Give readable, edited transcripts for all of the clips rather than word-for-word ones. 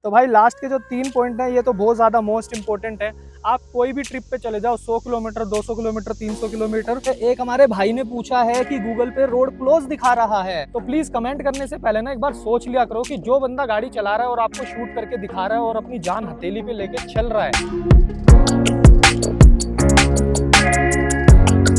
तो भाई लास्ट के जो 3 पॉइंट हैं ये तो बहुत ज़्यादा मोस्ट इंपॉर्टेंट है। आप कोई भी ट्रिप पे चले जाओ, 100 किलोमीटर, 200 किलोमीटर, 300 किलोमीटर, तो एक हमारे भाई ने पूछा है कि गूगल पे रोड क्लोज दिखा रहा है। तो प्लीज कमेंट करने से पहले ना एक बार सोच लिया करो कि जो बंदा गाड़ी चला रहा है और आपको शूट करके दिखा रहा है और अपनी जान हथेली पे लेके चल रहा है।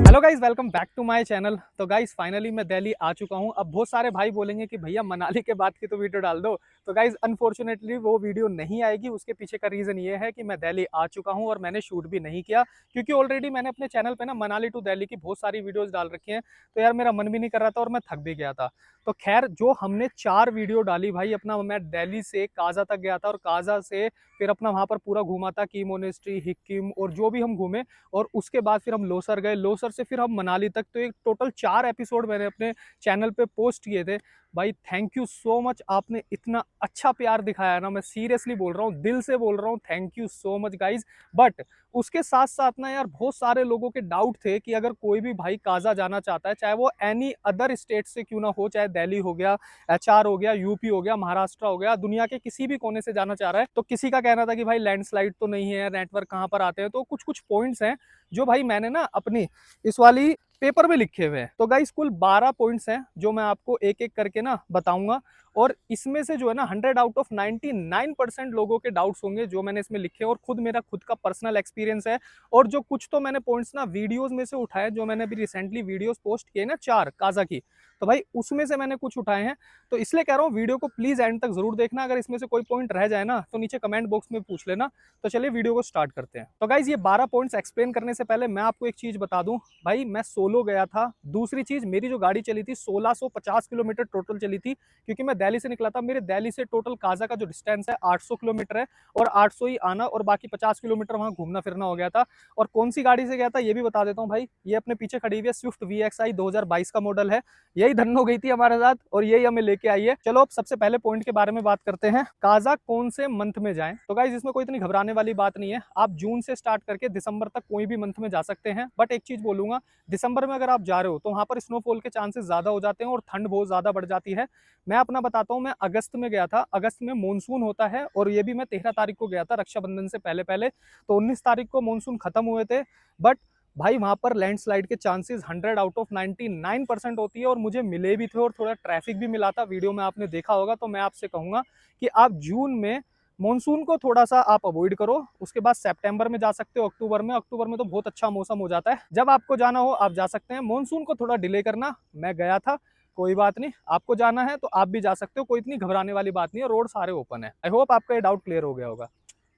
Hello guys, welcome back to my channel. तो गाइस फाइनली मैं दिल्ली आ चुका हूं। अब बहुत सारे भाई बोलेंगे कि भैया मनाली के बाद की तो वीडियो डाल दो। तो गाइस अनफॉर्चुनेटली वो वीडियो नहीं आएगी। उसके पीछे का रीज़न ये है कि मैं दिल्ली आ चुका हूं और मैंने शूट भी नहीं किया, क्योंकि ऑलरेडी मैंने अपने चैनल पे ना मनाली टू दिल्ली की बहुत सारी वीडियोज़ डाल रखी हैं। तो यार मेरा मन भी नहीं कर रहा था और मैं थक भी गया था। तो खैर जो हमने 4 वीडियो डाली भाई, अपना मैं दिल्ली से काजा तक गया था और काजा से फिर अपना वहाँ पर पूरा घूमा था, की मोनेस्ट्री, हिक्किम और जो भी हम घूमे। और उसके बाद फिर हम लोसर गए, लोसर से फिर हम मनाली तक। तो एक टोटल 4 एपिसोड मैंने अपने चैनल पे पोस्ट किए थे। भाई थैंक यू सो मच, आपने इतना अच्छा प्यार दिखाया ना, मैं सीरियसली बोल रहा हूँ, दिल से बोल रहा हूँ, thank you so much guys. But उसके साथ साथ ना यार बहुत सारे लोगों के डाउट थे कि अगर कोई भी भाई काजा जाना चाहता है, चाहे वो एनी अदर स्टेट से क्यों ना हो, चाहे दिल्ली हो गया, एचआर हो गया, यूपी हो गया, महाराष्ट्र हो गया, दुनिया के किसी भी कोने से जाना चाह रहा है, तो किसी का कहना था कि भाई लैंडस्लाइड तो नहीं है, नेटवर्क कहाँ पर आते हैं। तो कुछ कुछ पॉइंट्स हैं जो भाई मैंने ना अपनी इस वाली पेपर में लिखे हुए हैं। तो गाइस कुल 12 पॉइंट्स हैं जो मैं आपको एक एक करके ना बताऊंगा। और इसमें से जो है ना 100 आउट ऑफ 99% लोगों के डाउट्स होंगे जो मैंने इसमें लिखे, और खुद मेरा खुद का पर्सनल एक्सपीरियंस है। और जो कुछ तो मैंने पॉइंट्स ना वीडियोस में से उठाए, जो मैंने अभी रिसेंटली वीडियोस पोस्ट किए ना 4 काजा की, तो भाई उसमें से मैंने कुछ उठाए हैं। तो इसलिए कह रहा हूँ वीडियो को प्लीज एंड तक जरूर देखना। अगर इसमें से कोई पॉइंट रह जाए ना तो नीचे कमेंट बॉक्स में पूछ लेना। तो चलिए वीडियो को स्टार्ट करते हैं। तो गाइज ये 12 पॉइंट्स एक्सप्लेन करने से पहले मैं आपको एक चीज बता दूं, भाई मैं सोलो गया था। दूसरी चीज, मेरी जो गाड़ी चली थी 1650 किलोमीटर टोटल चली थी, क्योंकि मैं दिल्ली से निकला था। मेरे दिल्ली से टोटल काजा का जो डिस्टेंस है 800 किलोमीटर है, और 800 ही आना और बाकी 50 किलोमीटर वहां घूमना फिरना हो गया था। और कौन सी गाड़ी से गया था ये भी बता देता हूँ भाई। ये अपने पीछे खड़ी हुई है स्विफ्ट VXI 2022 का मॉडल है। यही धन्नो गई थी हमारे साथ और यही हमें लेके आई है। चलो अब सबसे पहले पॉइंट के बारे में बात करते हैं, काजा कौन से मंथ में जाएं। तो गाइस इसमें कोई इतनी घबराने वाली बात नहीं है। आप जून से स्टार्ट करके दिसंबर तक कोई भी मंथ में जा सकते हैं। बट एक चीज बोलूंगा, दिसंबर में अगर आप जा रहे हो तो वहां पर स्नोफॉल के चांसेस ज्यादा हो जाते हैं और ठंड बहुत ज्यादा बढ़ जाती है। मैं अपना बताता हूँ, मैं अगस्त में गया था। अगस्त में मानसून होता है, और ये भी मैं 13 तारीख को गया था, रक्षाबंधन से पहले पहले। तो 19 तारीख को मानसून खत्म हुए थे। बट भाई वहां पर लैंडस्लाइड के चांसेस 100 आउट ऑफ 99% होती है, और मुझे मिले भी थे और थोड़ा ट्रैफिक भी मिला था। वीडियो में आपने देखा होगा। तो मैं आपसे कहूंगा कि आप जून में मॉनसून को थोड़ा सा आप अवॉइड करो। उसके बाद सितंबर में जा सकते हो, अक्टूबर में। अक्टूबर में तो बहुत अच्छा मौसम हो जाता है। जब आपको जाना हो आप जा सकते हैं। मॉनसून को थोड़ा डिले करना। मैं गया था, कोई बात नहीं, आपको जाना है तो आप भी जा सकते हो, कोई इतनी घबराने वाली बात नहीं है। रोड सारे ओपन है। आई होप आपका ये डाउट क्लियर हो गया होगा।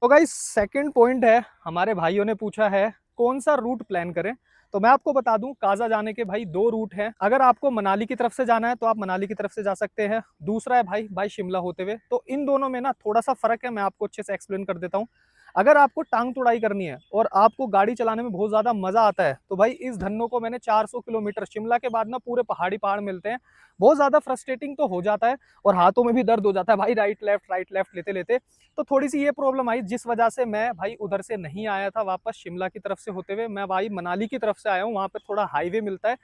तो गाइस सेकंड पॉइंट है, हमारे भाइयों ने पूछा है कौन सा रूट प्लान करें। तो मैं आपको बता दूं, काजा जाने के भाई 2 रूट हैं। अगर आपको मनाली की तरफ से जाना है तो आप मनाली की तरफ से जा सकते हैं। दूसरा है भाई शिमला होते हुए। तो इन दोनों में ना थोड़ा सा फर्क है, मैं आपको अच्छे से एक्सप्लेन कर देता हूँ। अगर आपको टांग तुड़ाई करनी है और आपको गाड़ी चलाने में बहुत ज्यादा मजा आता है, तो भाई इस धन्नो को मैंने 400 किलोमीटर, शिमला के बाद ना पूरे पहाड़ी पहाड़ मिलते हैं। बहुत ज्यादा फ्रस्ट्रेटिंग तो हो जाता है और हाथों में भी दर्द हो जाता है भाई, राइट लेफ्ट लेते लेते। तो थोड़ी सी ये प्रॉब्लम आई, जिस वजह से मैं भाई उधर से नहीं आया था वापस शिमला की तरफ से होते हुए। मैं भाई मनाली की तरफ से आया हूँ, वहां पे थोड़ा हाईवे मिलता है।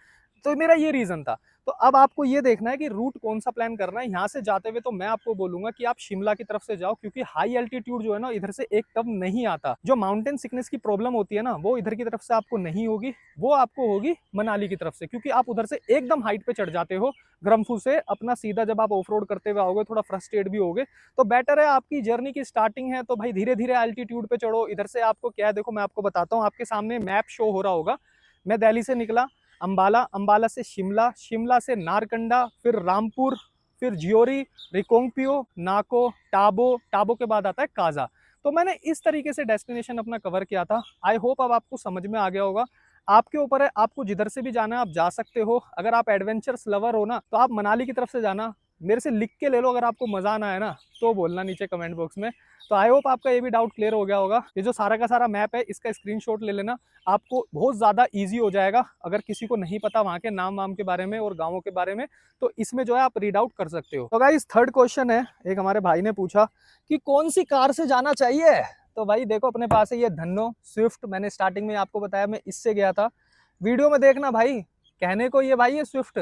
तो मेरा ये रीजन था। तो अब आपको ये देखना है कि रूट कौन सा प्लान करना है। यहाँ से जाते हुए तो मैं आपको बोलूंगा कि आप शिमला की तरफ से जाओ, क्योंकि हाई एल्टीट्यूड जो है ना इधर से एकदम नहीं आता। जो माउंटेन सिकनेस की प्रॉब्लम होती है ना, वो इधर की तरफ से आपको नहीं होगी, वो आपको होगी मनाली की तरफ से, क्योंकि आप उधर से एकदम हाइट पे चढ़ जाते हो। ग्रमफू से अपना सीधा जब आप ऑफ रोड करते हुए आओगे, थोड़ा फ्रस्ट्रेट भी होगे। तो बेटर है, आपकी जर्नी की स्टार्टिंग है तो भाई धीरे धीरे एल्टीट्यूड पे चढ़ो। इधर से आपको क्या है, देखो मैं आपको बताता हूँ, आपके सामने मैप शो हो रहा होगा। मैं दिल्ली से निकला, अंबाला, अंबाला से शिमला, शिमला से नारकंडा, फिर रामपुर, फिर जियोरी, रिकोंगपियो, नाको, टाबो, टाबो के बाद आता है काजा। तो मैंने इस तरीके से डेस्टिनेशन अपना कवर किया था। आई होप अब आपको समझ में आ गया होगा। आपके ऊपर है, आपको जिधर से भी जाना है आप जा सकते हो। अगर आप एडवेंचर्स लवर हो ना तो आप मनाली की तरफ से जाना। मेरे से लिख के ले लो, अगर आपको मजा आना है ना तो बोलना नीचे कमेंट बॉक्स में। तो आई होप आपका ये भी डाउट क्लियर हो गया होगा। ये जो सारा का सारा मैप है इसका स्क्रीनशॉट ले लेना, आपको बहुत ज़्यादा इजी हो जाएगा। अगर किसी को नहीं पता वहाँ के नाम वाम के बारे में और गाँवों के बारे में, तो इसमें जो है आप रीड आउट कर सकते हो। तो गाइस थर्ड क्वेश्चन है, एक हमारे भाई ने पूछा कि कौन सी कार से जाना चाहिए। तो भाई देखो अपने पास है ये धन्नो स्विफ्ट। मैंने स्टार्टिंग में आपको बताया मैं इससे गया था। वीडियो में देखना भाई, कहने को ये भाई ये स्विफ्ट,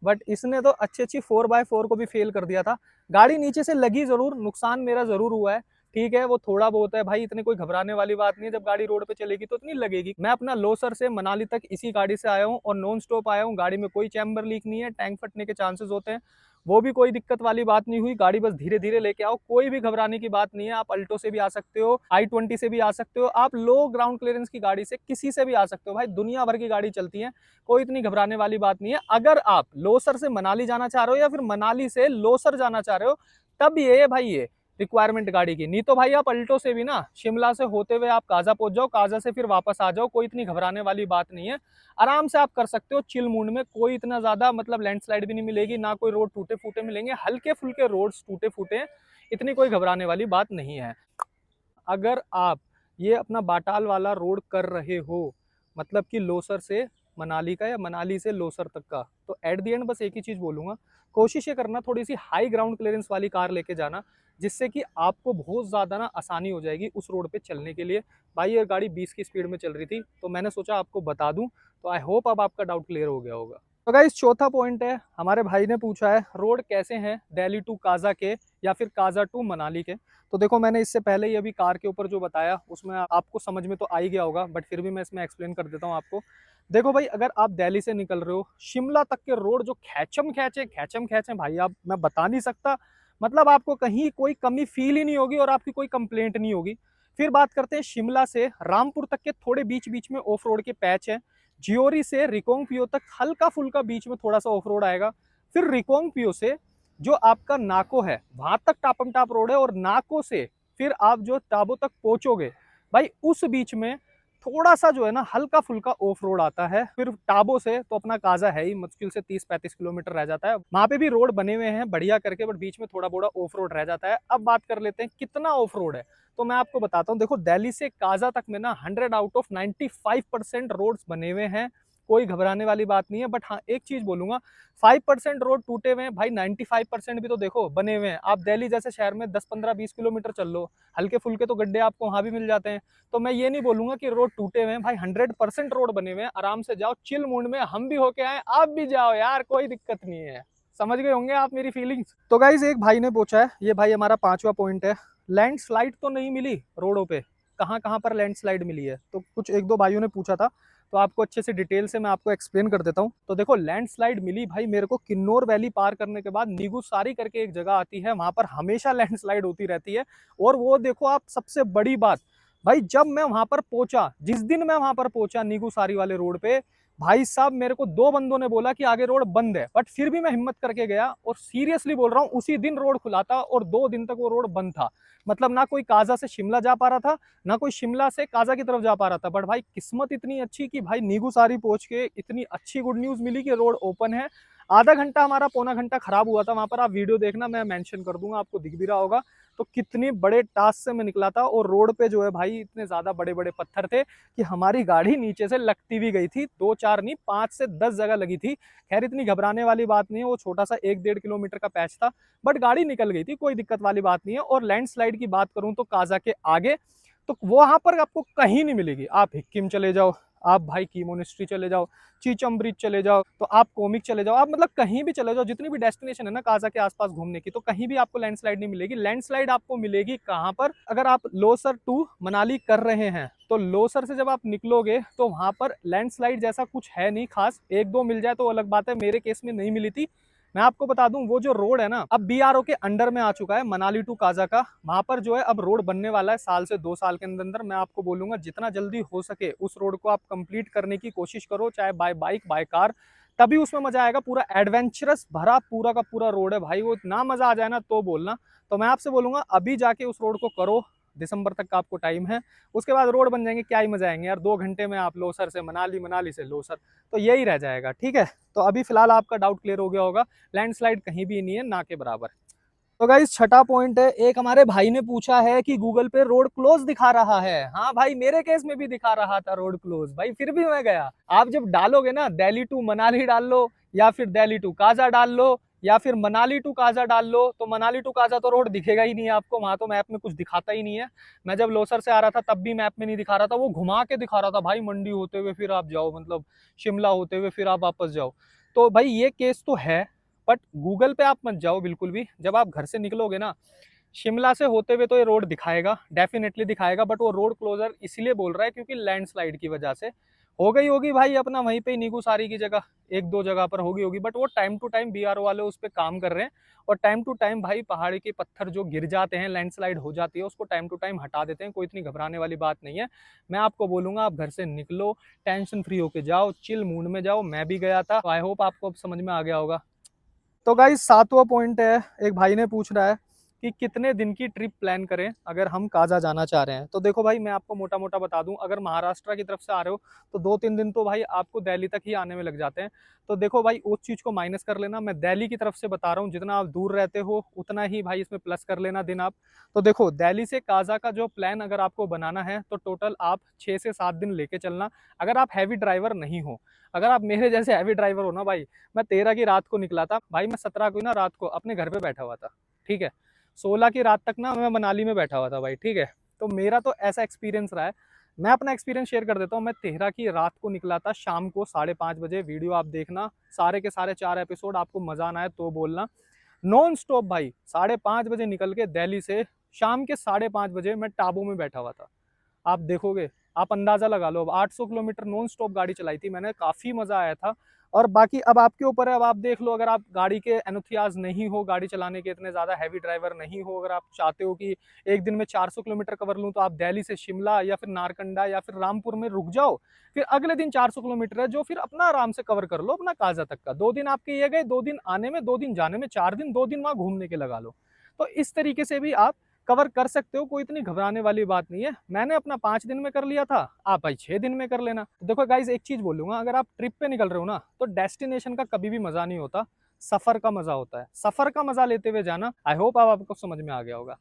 बट इसने तो अच्छी अच्छी 4x4 को भी फेल कर दिया था। गाड़ी नीचे से लगी जरूर, नुकसान मेरा जरूर हुआ है, ठीक है, वो थोड़ा बहुत है भाई, इतनी कोई घबराने वाली बात नहीं है, जब गाड़ी रोड पे चलेगी तो इतनी लगेगी। मैं अपना लोसर से मनाली तक इसी गाड़ी से आया हूँ और नॉन स्टॉप आया हूँ, गाड़ी में कोई चैम्बर लीक नहीं है, टैंक फटने के चांसेस होते हैं, वो भी कोई दिक्कत वाली बात नहीं हुई। गाड़ी बस धीरे धीरे लेके आओ, कोई भी घबराने की बात नहीं है। आप अल्टो से भी आ सकते हो, i20 से भी आ सकते हो, आप लो ग्राउंड क्लियरेंस की गाड़ी से किसी से भी आ सकते हो भाई, दुनिया भर की गाड़ी चलती है, कोई इतनी घबराने वाली बात नहीं है। अगर आप लोसर से मनाली जाना चाह रहे हो या फिर मनाली से लोसर जाना चाह रहे हो, तब ये है भाई ये रिक्वायरमेंट गाड़ी की। नहीं तो भाई आप अल्टो से भी ना शिमला से होते हुए आप काजा पहुंच जाओ, काजा से फिर वापस आ जाओ, कोई इतनी घबराने वाली बात नहीं है, आराम से आप कर सकते हो चिल मूड में। कोई इतना ज्यादा मतलब लैंडस्लाइड भी नहीं मिलेगी, ना कोई रोड टूटे फूटे मिलेंगे, हल्के फुल्के रोड्स टूटे फूटे हैं, इतनी कोई घबराने वाली बात नहीं है। अगर आप ये अपना बाटाल वाला रोड कर रहे हो, मतलब कि लोसर से मनाली का या मनाली से लोसर तक का, तो एट द एंड बस एक ही चीज बोलूंगा, कोशिश ये करना थोड़ी सी हाई ग्राउंड क्लियरेंस वाली कार लेके जाना, जिससे कि आपको बहुत ज़्यादा ना आसानी हो जाएगी उस रोड पे चलने के लिए। भाई ये गाड़ी 20 की स्पीड में चल रही थी, तो मैंने सोचा आपको बता दूं, तो आई होप अब आपका डाउट क्लियर हो गया होगा। तो गाइस चौथा पॉइंट है, हमारे भाई ने पूछा है रोड कैसे हैं दिल्ली टू काजा के या फिर काजा टू मनाली के। तो देखो मैंने इससे पहले ही अभी कार के ऊपर जो बताया उसमें आपको समझ में तो आ ही गया होगा, बट फिर भी मैं इसमें एक्सप्लेन कर देता हूँ आपको। देखो भाई, अगर आप दिल्ली से निकल रहे हो, शिमला तक के रोड जो खैचम खैचे भाई, आप मैं बता नहीं सकता, मतलब आपको कहीं कोई कमी फील ही नहीं होगी और आपकी कोई कंप्लेंट नहीं होगी। फिर बात करते हैं शिमला से रामपुर तक के थोड़े बीच बीच में ऑफ रोड के पैच हैं। जियोरी से रिकोंगपियो तक हल्का फुल्का बीच में थोड़ा सा ऑफ रोड आएगा। फिर रिकोंगपियो से जो आपका नाको है वहां तक टापम टाप रोड है, और नाको से फिर आप जो टाबो तक पहुंचोगे भाई, उस बीच में थोड़ा सा जो है ना हल्का फुल्का ऑफ रोड आता है। फिर टाबो से तो अपना काजा है ही, मुश्किल से 30-35 किलोमीटर रह जाता है, वहां पे भी रोड बने हुए हैं बढ़िया करके, बट बीच में थोड़ा बोड़ा ऑफ रोड रह जाता है। अब बात कर लेते हैं कितना ऑफ रोड है, तो मैं आपको बताता हूँ। देखो दिल्ली से काजा तक में ना 100 आउट ऑफ 95% रोड्स बने हुए हैं, कोई घबराने वाली बात नहीं है। बट हाँ एक चीज बोलूंगा, 5% रोड टूटे हुए हैं भाई, 95% भी तो देखो बने हुए हैं। आप दिल्ली जैसे शहर में 10-15-20 किलोमीटर चल लो, हल्के फुल्के तो गड्ढे आपको वहां भी मिल जाते हैं। तो मैं ये नहीं बोलूंगा कि रोड टूटे हुए हैं भाई, 100% रोड बने हुए हैं, आराम से जाओ चिल मूड में, हम भी होके आए, आप भी जाओ यार, कोई दिक्कत नहीं है। समझ गए होंगे आप मेरी फीलिंग्स। तो गाइज एक भाई ने पूछा है, ये भाई हमारा 5वां पॉइंट है, लैंडस्लाइड तो नहीं मिली रोडों पे, कहाँ कहाँ पर लैंडस्लाइड मिली है। तो कुछ एक दो भाइयों ने पूछा था, तो आपको अच्छे से डिटेल से मैं आपको एक्सप्लेन कर देता हूँ। तो देखो लैंडस्लाइड मिली भाई मेरे को किन्नौर वैली पार करने के बाद नीगूसारी करके एक जगह आती है, वहां पर हमेशा लैंडस्लाइड होती रहती है। और वो देखो आप, सबसे बड़ी बात भाई, जब मैं वहां पर पहुंचा, जिस दिन मैं वहां पर पहुंचा नीगूसारी वाले रोड पे, भाई साहब मेरे को 2 बंदों ने बोला कि आगे रोड बंद है, बट फिर भी मैं हिम्मत करके गया, और सीरियसली बोल रहा हूँ उसी दिन रोड खुला था और 2 दिन तक वो रोड बंद था। मतलब ना कोई काजा से शिमला जा पा रहा था, ना कोई शिमला से काजा की तरफ जा पा रहा था। बट भाई किस्मत इतनी अच्छी कि भाई नीगूसारी पहुंच के इतनी अच्छी गुड न्यूज मिली कि रोड ओपन है। आधा घंटा हमारा, पौना घंटा खराब हुआ था वहां पर, आप वीडियो देखना, मैं मेंशन कर दूंगा, आपको दिख भी रहा होगा। तो कितने बड़े टास्क से मैं निकला था, और रोड पे जो है भाई इतने ज्यादा बड़े बड़े पत्थर थे कि हमारी गाड़ी नीचे से लगती भी गई थी, 2-4 नहीं 5 से 10 जगह लगी थी। खैर इतनी घबराने वाली बात नहीं है, वो छोटा सा 1-1.5 किलोमीटर का पैच था, बट गाड़ी निकल गई थी, कोई दिक्कत वाली बात नहीं है। और लैंडस्लाइड की बात करूं तो काजा के आगे तो वहां पर आपको कहीं नहीं मिलेगी। आप हिक्किम चले जाओ, आप भाई की मोनेस्ट्री चले जाओ, चीचम ब्रिज चले जाओ, तो आप कोमिक चले जाओ, आप मतलब कहीं भी चले जाओ, जितनी भी डेस्टिनेशन है ना काजा के आसपास घूमने की, तो कहीं भी आपको लैंडस्लाइड नहीं मिलेगी। लैंडस्लाइड आपको मिलेगी कहां पर, अगर आप लोसर टू मनाली कर रहे हैं, तो लोसर से जब आप निकलोगे तो वहां पर लैंडस्लाइड जैसा कुछ है नहीं खास, 1-2 मिल जाए तो अलग बात है, मेरे केस में नहीं मिली थी। मैं आपको बता दूं वो जो रोड है ना, अब बीआरओ के अंडर में आ चुका है मनाली टू काजा का, वहां पर जो है अब रोड बनने वाला है, साल से 2 साल के अंदर अंदर। मैं आपको बोलूंगा जितना जल्दी हो सके उस रोड को आप कंप्लीट करने की कोशिश करो, चाहे बाय बाइक बाय कार, तभी उसमें मजा आएगा। पूरा एडवेंचरस भरा पूरा का पूरा रोड है भाई, वो इतना मजा आ जाए ना तो बोलना। तो मैं आपसे बोलूंगा अभी जाके उस रोड को करो, दिसंबर तक का आपको टाइम है, उसके बाद रोड बन जाएंगे, क्या ही मजा आएंगे यार, 2 घंटे में आप लोसर से मनाली, मनाली से लोसर, तो यही रह जाएगा। ठीक है, तो अभी फिलहाल आपका डाउट क्लियर हो गया होगा, लैंडस्लाइड कहीं भी नहीं है, ना के बराबर। तो गाइस छठा पॉइंट है, एक हमारे भाई ने पूछा है कि गूगल पे रोड क्लोज दिखा रहा है। हाँ भाई मेरे केस में भी दिखा रहा था रोड क्लोज भाई, फिर भी मैं गया। आप जब डालोगे ना दिल्ली टू मनाली डाल लो, या फिर दिल्ली टू काजा डाल लो, या फिर मनाली टू काजा डाल लो, तो मनाली टू काजा तो रोड दिखेगा ही नहीं आपको, वहां तो मैप में कुछ दिखाता ही नहीं है। मैं जब लोसर से आ रहा था तब भी मैप में नहीं दिखा रहा था, वो घुमा के दिखा रहा था भाई, मंडी होते हुए फिर आप जाओ, मतलब शिमला होते हुए फिर आप वापस जाओ। तो भाई ये केस तो है, बट गूगल पे आप मत जाओ बिल्कुल भी। जब आप घर से निकलोगे ना, शिमला से होते हुए तो ये रोड दिखाएगा, डेफिनेटली दिखाएगा, बट वो रोड क्लोजर इसलिए बोल रहा है क्योंकि लैंडस्लाइड की वजह से हो गई होगी भाई अपना वहीं पे नीकू सारी की जगह, एक दो जगह पर होगी होगी, बट वो टाइम टू टाइम बीआरओ वाले उस पर काम कर रहे हैं। और टाइम टू टाइम भाई पहाड़ी के पत्थर जो गिर जाते हैं, लैंडस्लाइड हो जाती है, उसको टाइम टू टाइम हटा देते हैं। कोई इतनी घबराने वाली बात नहीं है। मैं आपको बोलूंगा आप घर से निकलो, टेंशन फ्री होके जाओ, चिल मूड में जाओ। मैं भी गया था, आई होप आपको अब समझ में आ गया होगा। तो गाइस 7वां पॉइंट है, एक भाई ने पूछ रहा है कि कितने दिन की ट्रिप प्लान करें अगर हम काजा जाना चाह रहे हैं। तो देखो भाई मैं आपको मोटा मोटा बता दूं, अगर महाराष्ट्र की तरफ से आ रहे हो तो 2-3 दिन तो भाई आपको दिल्ली तक ही आने में लग जाते हैं। तो देखो भाई उस चीज़ को माइनस कर लेना, मैं दिल्ली की तरफ से बता रहा हूँ, जितना आप दूर रहते हो उतना ही भाई इसमें प्लस कर लेना दिन आप। तो देखो दिल्ली से काजा का जो प्लान अगर आपको बनाना है तो टोटल आप 6 से 7 दिन लेके चलना, अगर आप हैवी ड्राइवर नहीं हो। अगर आप मेरे जैसे हैवी ड्राइवर हो ना भाई, मैं 13 की रात को निकला था भाई, मैं 17 को ना रात को अपने घर पे बैठा हुआ था, ठीक है। 16 की रात तक ना मैं मनाली में बैठा हुआ था भाई, ठीक है। तो मेरा तो ऐसा एक्सपीरियंस रहा है। मैं अपना एक्सपीरियंस शेयर कर देता हूँ। मैं 13 की रात को निकला था शाम को 5:30 बजे। वीडियो आप देखना, सारे के सारे 4 एपिसोड, आपको मजा आना है तो बोलना। नॉन स्टॉप भाई 5:30 बजे निकल के दिल्ली से शाम के 5:30 बजे मैं टाबू में बैठा हुआ था। आप देखोगे, आप अंदाजा लगा लो, अब 800 किलोमीटर नॉन स्टॉप गाड़ी चलाई थी मैंने, काफी मजा आया था। और बाकी अब आपके ऊपर है, अब आप देख लो, अगर आप गाड़ी के एंथुसियास्ट नहीं हो, गाड़ी चलाने के इतने ज्यादा हैवी ड्राइवर नहीं हो, अगर आप चाहते हो कि एक दिन में 400 किलोमीटर कवर लूं, तो आप दिल्ली से शिमला या फिर नारकंडा या फिर रामपुर में रुक जाओ, फिर अगले दिन 400 किलोमीटर है जो फिर अपना आराम से कवर कर लो अपना काजा तक का। 2 दिन आपके ये गए, 2 दिन आने में, 2 दिन जाने में, 4 दिन, 2 दिन वहां घूमने के लगा लो। तो इस तरीके से भी आप कवर कर सकते हो, कोई इतनी घबराने वाली बात नहीं है। मैंने अपना 5 दिन में कर लिया था, आप भाई 6 दिन में कर लेना। तो देखो गाइज एक चीज बोलूंगा, अगर आप ट्रिप पे निकल रहे हो ना, तो डेस्टिनेशन का कभी भी मजा नहीं होता, सफर का मजा होता है। सफर का मजा लेते हुए जाना। आई होप अब आपको समझ में आ गया होगा।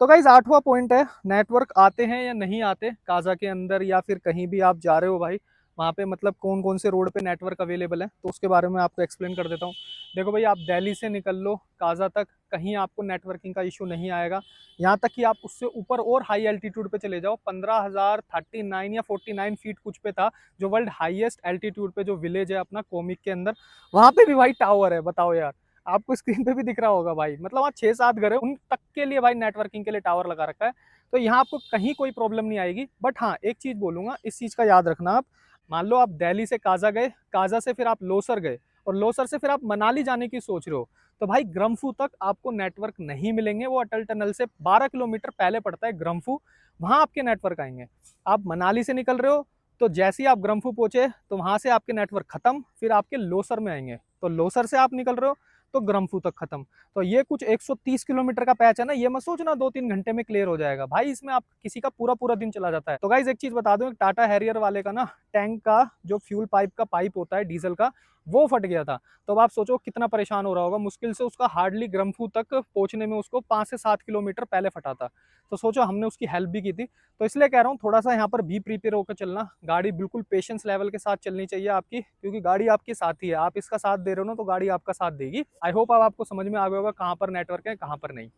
तो गाइज 8वां पॉइंट है, नेटवर्क आते हैं या नहीं आते काजा के अंदर, या फिर कहीं भी आप जा रहे हो भाई वहाँ पे, मतलब कौन कौन से रोड पे नेटवर्क अवेलेबल है, तो उसके बारे में आपको एक्सप्लेन कर देता हूँ। देखो भाई आप दिल्ली से निकल लो काजा तक, कहीं आपको नेटवर्किंग का इशू नहीं आएगा। यहाँ तक कि आप उससे ऊपर और हाई एल्टीट्यूड पे चले जाओ, 15,039 या 49 फीट कुछ पे था, जो वर्ल्ड हाईएस्ट एल्टीट्यूड पे जो विलेज है अपना कोमिक के अंदर, वहाँ पे भी भाई टावर है। बताओ यार, आपको स्क्रीन पे भी दिख रहा होगा भाई, मतलब वहाँ 6-7 घर है, उन तक के लिए भाई नेटवर्किंग के लिए टावर लगा रखा है। तो यहाँ आपको कहीं कोई प्रॉब्लम नहीं आएगी। बट हाँ एक चीज बोलूंगा, इस चीज का याद रखना, आप मान लो आप दिल्ली से काजा गए, काजा से फिर आप लोसर गए, और लोसर से फिर आप मनाली जाने की सोच रहे हो, तो भाई ग्रम्फू तक आपको नेटवर्क नहीं मिलेंगे। वो अटल टनल से 12 किलोमीटर पहले पड़ता है ग्रम्फू, वहां आपके नेटवर्क आएंगे। आप मनाली से निकल रहे हो, तो जैसे ही आप ग्रम्फू पहुंचे तो वहां से आपके नेटवर्क खत्म, फिर आपके लोसर में आएंगे। तो लोसर से आप निकल रहे हो तो ग्रम्फू तक खत्म। तो ये कुछ 130 किलोमीटर का पैच है ना, ये मत सोचना 2-3 घंटे में क्लियर हो जाएगा भाई, इसमें आप किसी का पूरा पूरा दिन चला जाता है। तो गाइज एक चीज बता दूं, टाटा हैरियर वाले का ना टैंक का जो फ्यूल पाइप का पाइप होता है डीजल का, वो फट गया था। तो अब आप सोचो कितना परेशान हो रहा होगा, मुश्किल से उसका हार्डली ग्रम्फू तक पहुंचने में उसको 5 से 7 किलोमीटर पहले फटा था। तो सोचो हमने उसकी हेल्प भी की थी। तो इसलिए कह रहा हूँ थोड़ा सा यहाँ पर बी प्रिपेयर होकर चलना, गाड़ी बिल्कुल पेशेंस लेवल के साथ चलनी चाहिए आपकी, क्योंकि गाड़ी आपके साथ ही है, आप इसका साथ दे रहे हो ना तो गाड़ी आपका साथ देगी। आई होप अब आपको समझ में आ गया होगा कहाँ पर नेटवर्क है कहाँ पर नहीं।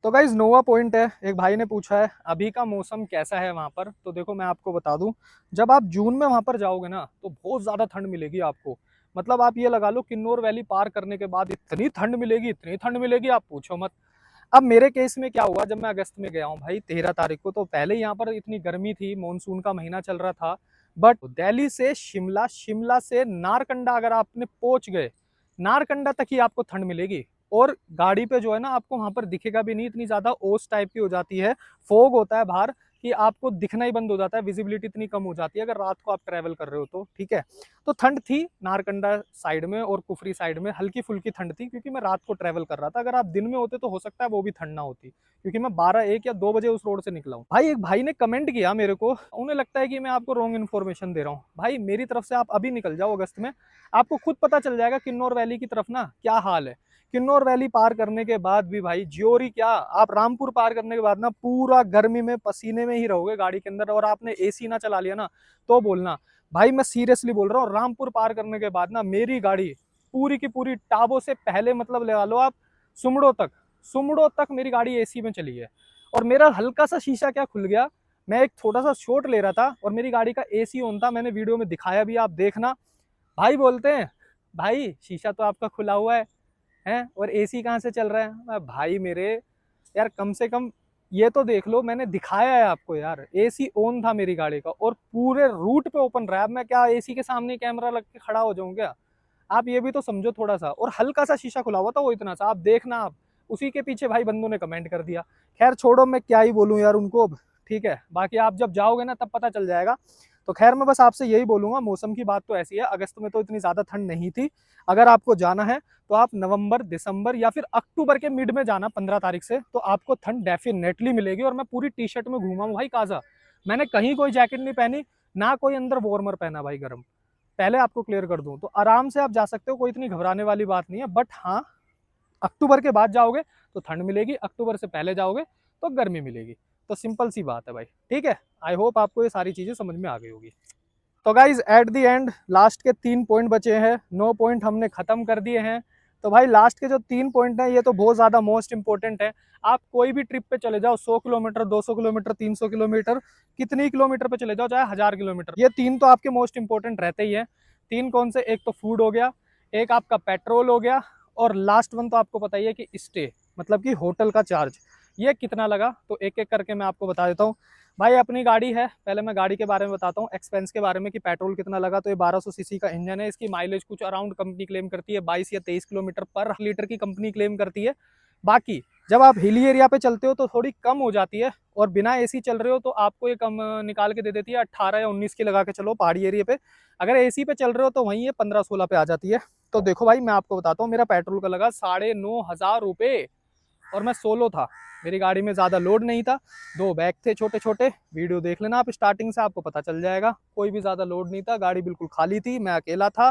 तो गाइज 9वां पॉइंट है, एक भाई ने पूछा है अभी का मौसम कैसा है वहाँ पर। तो देखो मैं आपको बता दूं, जब आप जून में वहाँ पर जाओगे ना तो बहुत ज़्यादा ठंड मिलेगी आपको। मतलब आप ये लगा लो किन्नौर वैली पार करने के बाद इतनी ठंड मिलेगी, इतनी ठंड मिलेगी आप पूछो मत। अब मेरे केस में क्या हुआ, जब मैं अगस्त में गया हूँ भाई 13 तारीख को, तो पहले यहाँ पर इतनी गर्मी थी, मानसून का महीना चल रहा था। बट दिल्ली से शिमला, शिमला से नारकंडा अगर आपने पहुंच गए, नारकंडा तक ही आपको ठंड मिलेगी। और गाड़ी पे जो है ना आपको वहां पर दिखेगा भी नहीं, इतनी ज्यादा ओस टाइप की हो जाती है, फोग होता है बाहर कि आपको दिखना ही बंद हो जाता है, विजिबिलिटी इतनी कम हो जाती है अगर रात को आप ट्रैवल कर रहे हो तो, ठीक है। तो ठंड थी नारकंडा साइड में और कुफरी साइड में, हल्की फुल्की ठंड थी, क्योंकि मैं रात को ट्रैवल कर रहा था। अगर आप दिन में होते तो हो सकता है वो भी ठंड ना होती, क्योंकि मैं 12, 1 या 2 बजे उस रोड से निकला हूँ भाई। एक भाई ने कमेंट किया मेरे को, उन्हें लगता है कि मैं आपको रॉन्ग इन्फॉर्मेशन दे रहा हूँ। भाई मेरी तरफ से आप अभी निकल जाओ अगस्त में, आपको खुद पता चल जाएगा किन्नौर वैली की तरफ ना क्या हाल है। किन्नौर वैली पार करने के बाद भी भाई ज्योरी क्या, आप रामपुर पार करने के बाद ना पूरा गर्मी में पसीने में ही रहोगे गाड़ी के अंदर, और आपने एसी ना चला लिया ना तो बोलना। भाई मैं सीरियसली बोल रहा हूँ, रामपुर पार करने के बाद ना मेरी गाड़ी पूरी की पूरी टाबो से पहले, मतलब लगा लो आप सुमड़ो तक, सुमड़ो तक मेरी गाड़ी एसी में चली है। और मेरा हल्का सा शीशा क्या खुल गया, मैं एक छोटा सा शॉट ले रहा था और मेरी गाड़ी का एसी ऑन था, मैंने वीडियो में दिखाया भी, आप देखना। भाई बोलते हैं भाई शीशा तो आपका खुला हुआ है हैं, और एसी कहाँ से चल रहा है? भाई मेरे यार कम से कम ये तो देख लो, मैंने दिखाया है आपको यार, एसी ऑन था मेरी गाड़ी का और पूरे रूट पे ओपन रहा है। अब मैं क्या एसी के सामने कैमरा लग के खड़ा हो जाऊं क्या? आप ये भी तो समझो थोड़ा सा। और हल्का सा शीशा खुला हुआ था, वो इतना सा, आप देखना। आप उसी के पीछे भाई बंदों ने कमेंट कर दिया। खैर छोड़ो, मैं क्या ही बोलूं यार उनको अब। ठीक है, बाकी आप जब जाओगे ना तब पता चल जाएगा। तो खैर मैं बस आपसे यही बोलूंगा, मौसम की बात तो ऐसी है, अगस्त में तो इतनी ज्यादा ठंड नहीं थी। अगर आपको जाना है तो आप नवंबर, दिसंबर या फिर अक्टूबर के मिड में जाना, 15 तारीख से, तो आपको ठंड डेफिनेटली मिलेगी। और मैं पूरी टी शर्ट में घूमा हूँ भाई काजा, मैंने कहीं कोई जैकेट नहीं पहनी, ना कोई अंदर वार्मर पहना भाई गर्म। पहले आपको क्लियर कर दूं, तो आराम से आप जा सकते हो, कोई इतनी घबराने वाली बात नहीं है। बट हाँ, अक्टूबर के बाद जाओगे तो ठंड मिलेगी, अक्टूबर से पहले जाओगे तो गर्मी मिलेगी। तो सिंपल सी बात है भाई। ठीक है, आई होप आपको ये सारी चीजें समझ में आ गई होगी। तो guys at the end last के 3 पॉइंट बचे हैं, 9 पॉइंट हमने खत्म कर दिए हैं। तो भाई लास्ट के जो 3 पॉइंट हैं ये तो बहुत ज्यादा मोस्ट इंपॉर्टेंट है। आप कोई भी ट्रिप पे चले जाओ, 100 किलोमीटर, 200 किलोमीटर, 300 किलोमीटर, कितनी किलोमीटर पे चले जाओ, चाहे 1000 किलोमीटर, ये तीन तो आपके मोस्ट इंपॉर्टेंट रहते ही है। तीन कौन से? एक तो फूड हो गया, एक आपका पेट्रोल हो गया, और लास्ट वन तो आपको पता ही है कि स्टे, मतलब कि होटल का चार्ज। ये कितना लगा तो एक एक करके मैं आपको बता देता हूँ। भाई अपनी गाड़ी है, पहले मैं गाड़ी के बारे में बताता हूँ, एक्सपेंस के बारे में कि पेट्रोल कितना लगा। तो ये 1200 सीसी का इंजन है, इसकी माइलेज कुछ अराउंड कंपनी क्लेम करती है 22 या 23 किलोमीटर पर लीटर की कंपनी क्लेम करती है। बाकी जब आप हिली एरिया पे चलते हो तो थोड़ी कम हो जाती है, और बिना एसी चल रहे हो तो आपको ये कम निकाल के दे देती है, 18 या 19 की लगा के चलो पहाड़ी एरिया पे। अगर एसी पे चल रहे हो तो वहीं ये 15-16 पे आ जाती है। तो देखो भाई मैं आपको बताता हूँ, मेरा पेट्रोल का लगा 9,500 रुपये, और मैं सोलो था, मेरी गाड़ी में ज़्यादा लोड नहीं था, दो बैग थे छोटे छोटे। वीडियो देख लेना आप स्टार्टिंग से, आपको पता चल जाएगा। कोई भी ज़्यादा लोड नहीं था, गाड़ी बिल्कुल खाली थी, मैं अकेला था।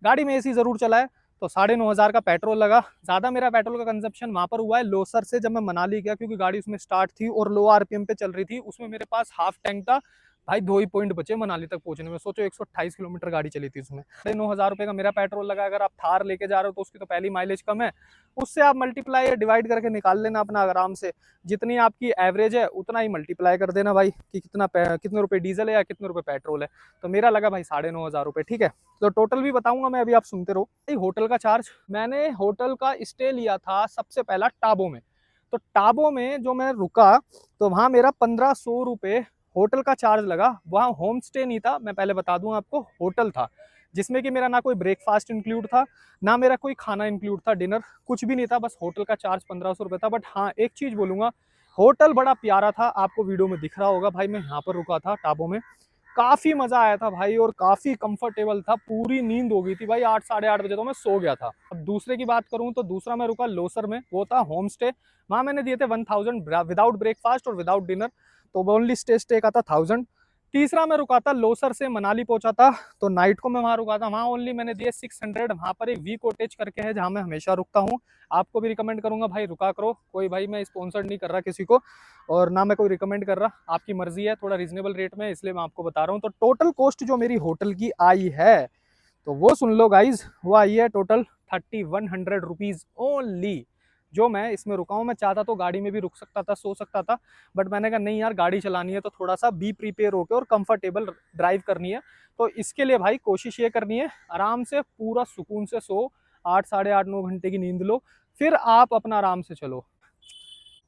गाड़ी में एसी ज़रूर चला है। तो 9,500 का पेट्रोल लगा। ज़्यादा मेरा पेट्रोल का कंजप्शन वहाँ पर हुआ है लोसर से, जब मैं मनाली गया, क्योंकि गाड़ी उसमें स्टार्ट थी और लो आरपीएम पे चल रही थी, उसमें मेरे पास हाफ टैंक था। भाई 2 ही पॉइंट बचे मनाली तक पहुंचने में, सोचो 128 किलोमीटर गाड़ी चली थी उसमें। 9,500 का मेरा पेट्रोल लगा। अगर आप थार लेके जा रहे हो तो उसकी तो पहली माइलेज कम है, उससे आप मल्टीप्लाई या डिवाइड करके निकाल लेना अपना आराम से। जितनी आपकी एवरेज है उतना ही मल्टीप्लाई कर देना भाई, कि कितने रुपए डीजल है या कितने रुपए पेट्रोल है। तो मेरा लगा भाई 9,500 रुपये। ठीक है, तो टोटल भी बताऊंगा मैं अभी, आप सुनते रहो। होटल का चार्ज, मैंने होटल का स्टे लिया था सबसे पहला टाबो में। तो टाबो में जो मैं रुका तो वहां मेरा 1,500 रुपये होटल का चार्ज लगा। वहाँ होम स्टे नहीं था, मैं पहले बता दूं आपको, होटल था, जिसमें कि मेरा ना कोई ब्रेकफास्ट इंक्लूड था, ना मेरा कोई खाना इंक्लूड था, डिनर कुछ भी नहीं था, बस होटल का चार्ज 1,500 रुपये था। बट हाँ एक चीज़ बोलूँगा, होटल बड़ा प्यारा था, आपको वीडियो में दिख रहा होगा भाई। मैं यहाँ पर रुका था टाबो में, काफ़ी मज़ा आया था भाई, और काफ़ी कंफर्टेबल था, पूरी नींद हो गई थी भाई, 8 साढ़े 8 बजे तो मैं सो गया था। अब दूसरे की बात करूँ तो दूसरा मैं रुका लोसर में, वो था होम स्टे। वहाँ मैंने दिए थे 1,000 विदाउट ब्रेकफास्ट और विदाउट डिनर, तो ओनली स्टे का था 1,000। तीसरा मैं रुका था लोसर से मनाली पहुंचा था, तो नाइट को मैं वहाँ रुका था, वहाँ ओनली मैंने दिए 600। वहाँ पर एक वी कॉटेज करके है जहाँ मैं हमेशा रुकता हूँ, आपको भी रिकमेंड करूंगा भाई रुका करो। कोई भाई मैं स्पॉन्सर नहीं कर रहा किसी को, और ना मैं कोई रिकमेंड कर रहा, आपकी मर्जी है, थोड़ा रीजनेबल रेट में, इसलिए मैं आपको बता रहा हूँ। तो टोटल कॉस्ट जो मेरी होटल की आई है तो वो सुन लो गाइज, वो आई है टोटल 3,100 रुपीज़ ओनली। जो मैं इसमें रुका हूँ, मैं चाहता तो गाड़ी में भी रुक सकता था, सो सकता था, बट मैंने कहा नहीं यार, गाड़ी चलानी है तो थोड़ा सा बी प्रिपेयर होकर और कंफर्टेबल ड्राइव करनी है। तो इसके लिए भाई कोशिश ये करनी है, आराम से पूरा सुकून से सो, 8 साढ़े 8 9 घंटे की नींद लो, फिर आप अपना आराम से चलो।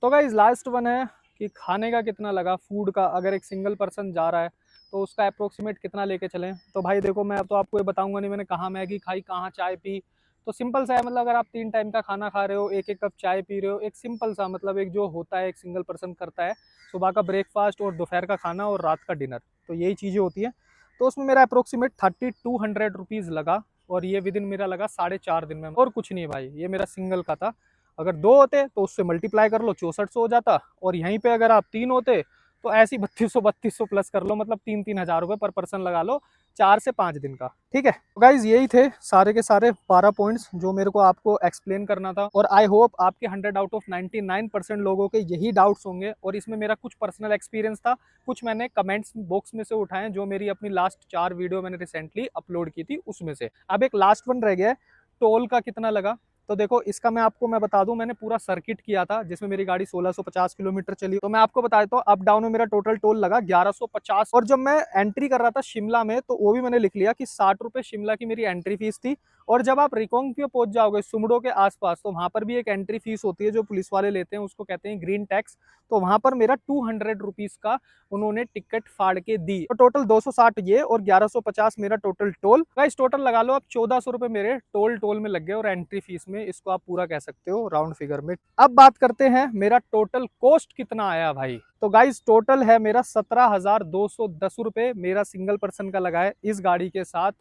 तो गाइज लास्ट वन है कि खाने का कितना लगा, फूड का, अगर एक सिंगल पर्सन जा रहा है तो उसका अप्रोक्सीमेट कितना लेके चलें। तो भाई देखो, मैं अब तो आपको ये बताऊंगा नहीं मैंने कहाँ मैगी खाई, कहाँ चाय पी। तो सिंपल सा है, मतलब अगर आप 3 टाइम का खाना खा रहे हो, एक एक कप चाय पी रहे हो, एक सिंपल सा मतलब एक जो होता है एक सिंगल पर्सन करता है, सुबह का ब्रेकफास्ट और दोपहर का खाना और रात का डिनर, तो यही चीज़ें होती हैं। तो उसमें मेरा अप्रोक्सीमेट 3,200 रुपीज़ लगा, और ये विदिन मेरा लगा 4.5 दिन में, और कुछ नहीं भाई, ये मेरा सिंगल का था। अगर 2 होते तो उससे मल्टीप्लाई कर लो, 6400 हो जाता, और यहीं पे अगर आप 3 होते तो ऐसी 3200 प्लस कर लो, मतलब 3,000 रुपये पर पर्सन लगा लो, 4 से 5 दिन का। ठीक है, तो गाइज यही थे सारे के सारे 12 पॉइंट्स जो मेरे को आपको एक्सप्लेन करना था, और आई होप आपके 100 आउट ऑफ 99% लोगों के यही डाउट्स होंगे। और इसमें मेरा कुछ पर्सनल एक्सपीरियंस था, कुछ मैंने कमेंट्स बॉक्स में से उठाए, जो मेरी अपनी लास्ट 4 वीडियो मैंने रिसेंटली अपलोड की थी उसमें से। अब एक लास्ट वन रह गया है, टोल का कितना लगा। तो देखो इसका मैं बता दूं, मैंने पूरा सर्किट किया था जिसमें मेरी गाड़ी 1650 किलोमीटर चली, तो मैं आपको बता देता हूँ अप डाउन में मेरा टोटल टोल लगा 1150। और जब मैं एंट्री कर रहा था शिमला में, तो वो भी मैंने लिख लिया कि 60 रुपये शिमला की मेरी एंट्री फीस थी, और जब आप रिकोंग पहुंच जाओगे सुमडो के आसपास, तो वहां पर भी एक एंट्री फीस होती है जो पुलिस वाले लेते हैं, उसको कहते हैं ग्रीन टैक्स। तो वहां पर मेरा 200 रुपीज का उन्होंने टिकट फाड़ के दी। तो टोटल 260 ये और 1150 मेरा टोटल टोल। गाइस टोटल लगा लो आप 1400 रुपए मेरे टोल में लग गए और एंट्री फीस में, इसको आप पूरा कह सकते हो राउंड फिगर में। अब बात करते हैं मेरा टोटल कॉस्ट कितना आया भाई। तो गाइस टोटल है मेरा 17,210 रुपए मेरा सिंगल पर्सन का लगा है इस गाड़ी के साथ,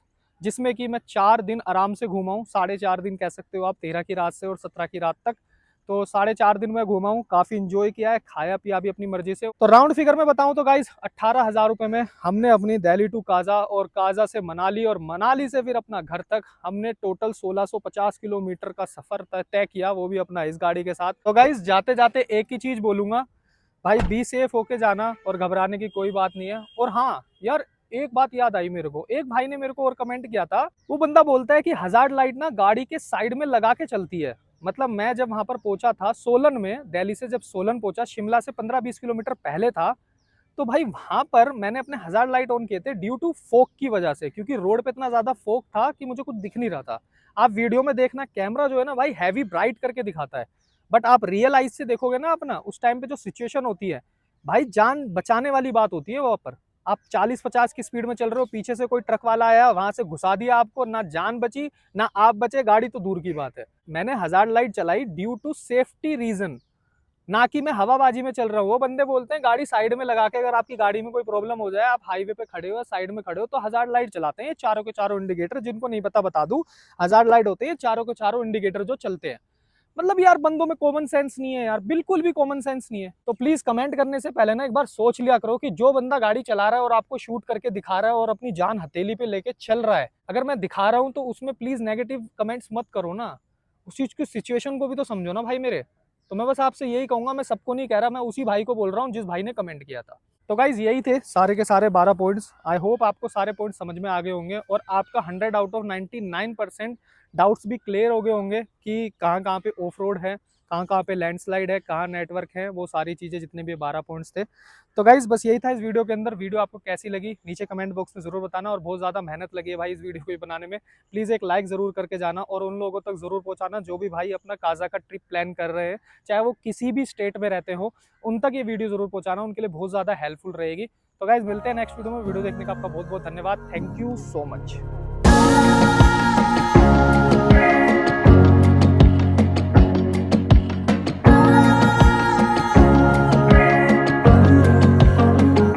जिसमें कि मैं 4 दिन आराम से घूमा हूँ। 4.5 दिन कह सकते हो आप, 13 की रात से और 17 की रात तक। तो 4.5 दिन में घूमा हूँ, काफी इंजॉय किया है, खाया पिया भी अपनी मर्जी से। तो राउंड फिगर में बताऊं तो गाइस 18,000 रुपए में हमने अपनी दिल्ली टू काजा और काजा से मनाली और मनाली से फिर अपना घर तक हमने टोटल 1650 किलोमीटर का सफर तय किया, वो भी अपना इस गाड़ी के साथ। तो गाइस जाते जाते एक ही चीज बोलूंगा, भाई बी सेफ होके जाना और घबराने की कोई बात नहीं है। और हाँ यार, एक बात याद आई मेरे को, एक भाई ने मेरे को और कमेंट किया था, वो बंदा बोलता है कि हजार्ड लाइट ना गाड़ी के साइड में लगा के चलती है। मतलब मैं जब वहां पर पहुंचा था सोलन में, दिल्ली से जब सोलन पहुंचा, शिमला से 15-20 किलोमीटर पहले था, तो भाई वहां पर मैंने अपने हजार्ड लाइट ऑन किए थे ड्यू टू फोक की वजह से, क्योंकि रोड पे इतना ज्यादा फोक था कि मुझे कुछ दिख नहीं रहा था। आप वीडियो में देखना, कैमरा जो है ना भाई हैवी ब्राइट करके दिखाता है, बट आप रियल आइज से देखोगे ना अपना, उस टाइम पे जो सिचुएशन होती है भाई, जान बचाने वाली बात होती है वहां पर। आप 40-50 की स्पीड में चल रहे हो, पीछे से कोई ट्रक वाला आया, वहां से घुसा दिया आपको, ना जान बची ना आप बचे, गाड़ी तो दूर की बात है। मैंने हजार्ड लाइट चलाई ड्यू टू सेफ्टी रीजन, ना कि मैं हवाबाजी में चल रहा हूँ। वो बंदे बोलते हैं गाड़ी साइड में लगा के, अगर आपकी गाड़ी में कोई प्रॉब्लम हो जाए, आप हाईवे पे खड़े हो, साइड में खड़े हो, तो हजार्ड लाइट चलाते हैं। ये चारों के चारों इंडिकेटर, जिनको नहीं पता बता दूं, हजार्ड लाइट होते हैं चारों के चारों इंडिकेटर जो चलते हैं। मतलब यार बंदों में कॉमन सेंस नहीं है यार, बिल्कुल भी कॉमन सेंस नहीं है। तो प्लीज कमेंट करने से पहले ना एक बार सोच लिया करो कि जो बंदा गाड़ी चला रहा है और आपको शूट करके दिखा रहा है और अपनी जान हथेली पे लेके चल रहा है, अगर मैं दिखा रहा हूं तो उसमें प्लीज नेगेटिव कमेंट्स मत करो ना, उस चीज की सिचुएशन को भी तो समझो ना भाई मेरे। तो मैं बस आपसे यही कहूंगा, मैं सबको नहीं कह रहा, मैं उसी भाई को बोल रहा हूँ जिस भाई ने कमेंट किया था। तो गाइज यही थे सारे के सारे 12 पॉइंट्स। आई होप आपको सारे पॉइंट्स समझ में आ गए होंगे और आपका 100 आउट ऑफ 99% डाउट्स भी क्लियर हो गए होंगे कि कहाँ कहाँ पे ऑफ रोड है, कहाँ कहाँ पे लैंडस्लाइड है, कहाँ नेटवर्क है, वो सारी चीज़ें, जितने भी 12 पॉइंट्स थे। तो गाइज बस यही था इस वीडियो के अंदर। वीडियो आपको कैसी लगी नीचे कमेंट बॉक्स में जरूर बताना, और बहुत ज़्यादा मेहनत लगी है भाई इस वीडियो को बनाने में। प्लीज़ एक लाइक ज़रूर करके जाना और उन लोगों तक ज़रूर पहुँचाना जो भी भाई अपना काजा का ट्रिप प्लान कर रहे हैं, चाहे वो किसी भी स्टेट में रहते हो, उन तक ये वीडियो ज़रूर पहुँचाना, उनके लिए बहुत ज़्यादा हेल्पफुल रहेगी। तो गाइज मिलते हैं नेक्स्ट वीडियो में। वीडियो देखने का आपका बहुत बहुत धन्यवाद। Thank you so much.